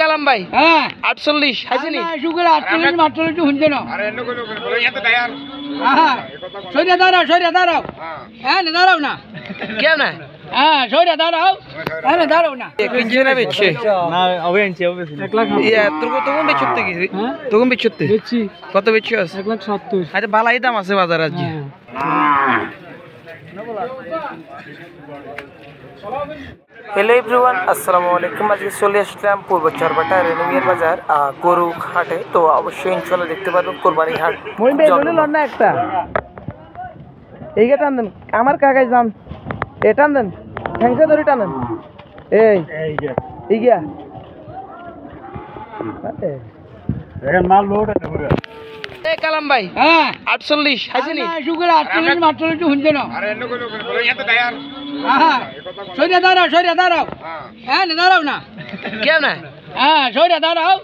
কালাম ভাই হ্যাঁ 48 হাইছেনি শুকুর 48 মাত্র একটু শুনছে না আরে এন্ন কইলো বলে এত দায়ার হ্যাঁ সরিয়া দাঁড়াও হ্যাঁ না দাঁড়াও না কেন না হ্যাঁ সরিয়া দাঁড়াও হ্যাঁ না দাঁড়াও না কিনছে না বেচছে না হবে আনছি হবে 1 লাখ ইয়া তোর তখন বেচতে কি তখন বেচতে বেচছি কত বেচছস 1,70,000 আরে বালাই দাম আছে বাজার আজকে হ্যালো এভরিওয়ান আসসালামু আলাইকুম। আজকে চলে আসলাম পূর্ব চরবাটা রেনুমিয়ার বাজার গরু হাটে। তো অবশ্যই ইনশাআল্লাহ দেখতে পারবেন কোরবানি হাট না একটা এইটা টান দেন আমার কাকাই যান এ টান দেন ঠ্যাংসা ধরে টানেন এই গিয়া এখন মাল লোড কালাম ভাই হ্যাঁ 48 হাইছেনি শুকুর 48 মাত্র একটু শুনছে না আরে এন্ন কইলো বলে এত দায়ার হ্যাঁ সরিয়া দাঁড়াও হ্যাঁ না দাঁড়াও না কেন না হ্যাঁ সরিয়া দাঁড়াও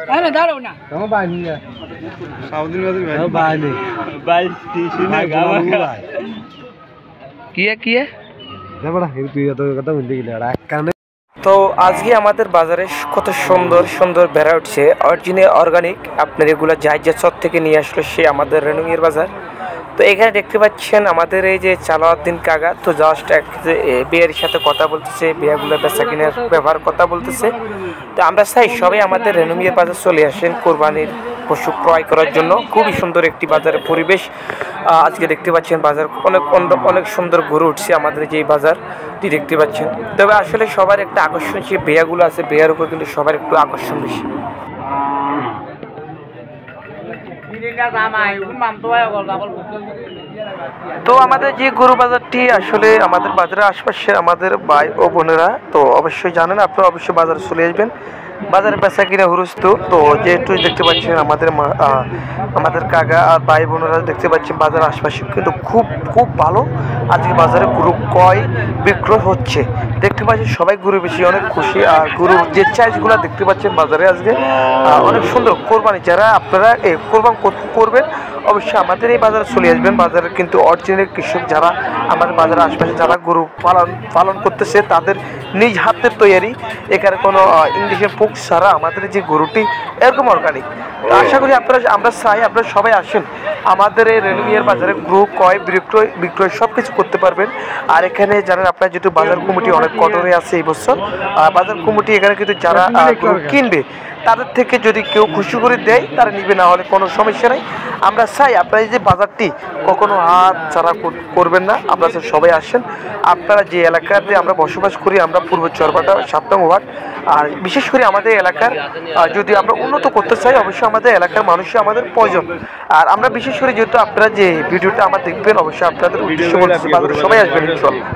হ্যাঁ না দাঁড়াও না তোমার ভাই নিয়া সাউদিন বাজার ভাই নেই 22 না গাওয়া কিয়া দেবড়া তুই এত কথা বলতে গেলি আর কারণে তো আজকে আমাদের বাজারে কত সুন্দর সুন্দর ভেড়া উঠছে অরিজিনাল অর্গানিক আপনার এগুলো জাহাজ থেকে নিয়ে আসলো সে আমাদের রেনুমিয়ার বাজার। তো এখানে দেখতে পাচ্ছেন আমাদের এই যে চালাউদ্দিন কাকা তো জাস্ট এক বিয়ের সাথে কথা বলতেছে, বিয়েগুলো বেচা কিনার ব্যবহার কথা বলতেছে। তো আমরা চাই সবাই আমাদের রেনুমিয়ার বাজার চলে আসেন কোরবানির পশু ক্রয় করার জন্য। খুবই সুন্দর একটি বাজারের পরিবেশ আজকে দেখতে পাচ্ছেন। বাজার অনেক সুন্দর গরু উঠছে আমাদের যে বাজারটি দেখতে পাচ্ছেন। তবে আসলে সবার একটা আকর্ষণ যে বেয়াগুলো আছে, বেয়ার উপর কিন্তু সবার একটু আকর্ষণ বেশি। তো আমাদের যে গরু বাজারটি আসলে আমাদের বাজারের আশপাশে আমাদের ভাই ও বোনেরা তো অবশ্যই জানেন, আপনারা অবশ্যই বাজারে চলে আসবেন। বাজারে বেচা কিনা হুরস্ত তো যেহেতু দেখতে পাচ্ছেন আমাদের কাকা আর ভাই বোনেরা দেখতে পাচ্ছেন বাজারের আশপাশে কিন্তু খুব ভালো আজকে বাজারে গরু ক্রয় বিক্রয় হচ্ছে। দেখতে পাচ্ছেন সবাই গরু বেশি অনেক খুশি। আর গরুর যে চাইজগুলো দেখতে পাচ্ছেন বাজারে আজকে অনেক সুন্দর। কোরবানি যারা আপনারা কোরবান করবেন অবশ্যই আমাদের এই বাজারে চলে আসবেন। বাজারে কিন্তু অরিজিনাল কৃষক যারা আমাদের বাজারের আশপাশে যারা গরু পালন করতেছে তাদের নিজ হাতের তৈরি, এখানে কোনো ইংলিশের ফুক ছাড়া আমাদের যে গরুটি এরকম অর্গানিক। তো আশা করি আমরা চাই আপনারা সবাই আসেন আমাদের এই রেনুমিয়ার বাজারে গরু ক্রয় বিক্রয় সব কিছু করতে পারবেন। আর এখানে জানেন আপনার যেহেতু বাজার কমিটি অনেক কঠোরে আছে এই বছর, বাজার কমিটি এখানে কিন্তু যারা গরু কিনবে তাদের থেকে যদি কেউ খুশি করে দেয় তারা নিবে, না হলে কোনো সমস্যা নেই। আমরা চাই আপনারা এই যে বাজারটি কখনো হাত ছাড়া করবেন না। আপনারা সবাই আসেন। আপনারা যে এলাকাতে আমরা বসবাস করি, আমরা পূর্ব চরবাটা 7 নং ওয়ার্ড, আর বিশেষ করে আমাদের এলাকার যদি আমরা উন্নত করতে চাই অবশ্যই আমাদের এলাকার মানুষই আমাদের প্রয়োজন। আর আমরা বিশেষ করে যেহেতু আপনারা যে ভিডিওটা আমার দেখবেন অবশ্যই আপনাদের উদ্দেশ্য বলতে সবাই আসবেন ইনশাআল্লাহ।